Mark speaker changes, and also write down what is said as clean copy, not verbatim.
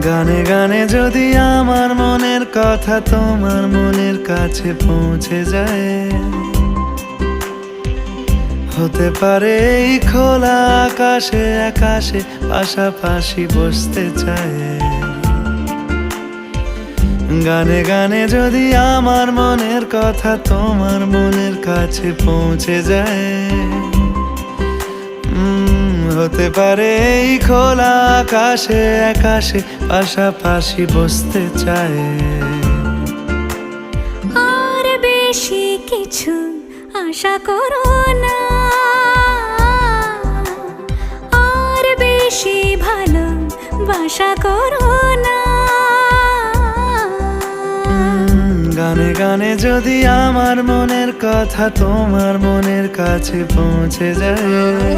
Speaker 1: গানে গানে যদি আমার মনের কথা তোমার মনের কাছে পৌঁছে যায়, হতে পারে এই খোলা আকাশে আকাশে পাশাপাশি বসতে চায়। গানে গানে যদি আমার মনের কথা তোমার মনের কাছে পৌঁছে যায়, হতে পারে এই খোলা আকাশে আকাশে পাশাপাশি বসতে চায়।
Speaker 2: আর বেশি কিছু আশা করো না, আর বেশি ভালোবাসা করো না।
Speaker 1: গানে গানে যদি আমার মনের কথা তোমার মনের কাছে পৌঁছে যায়,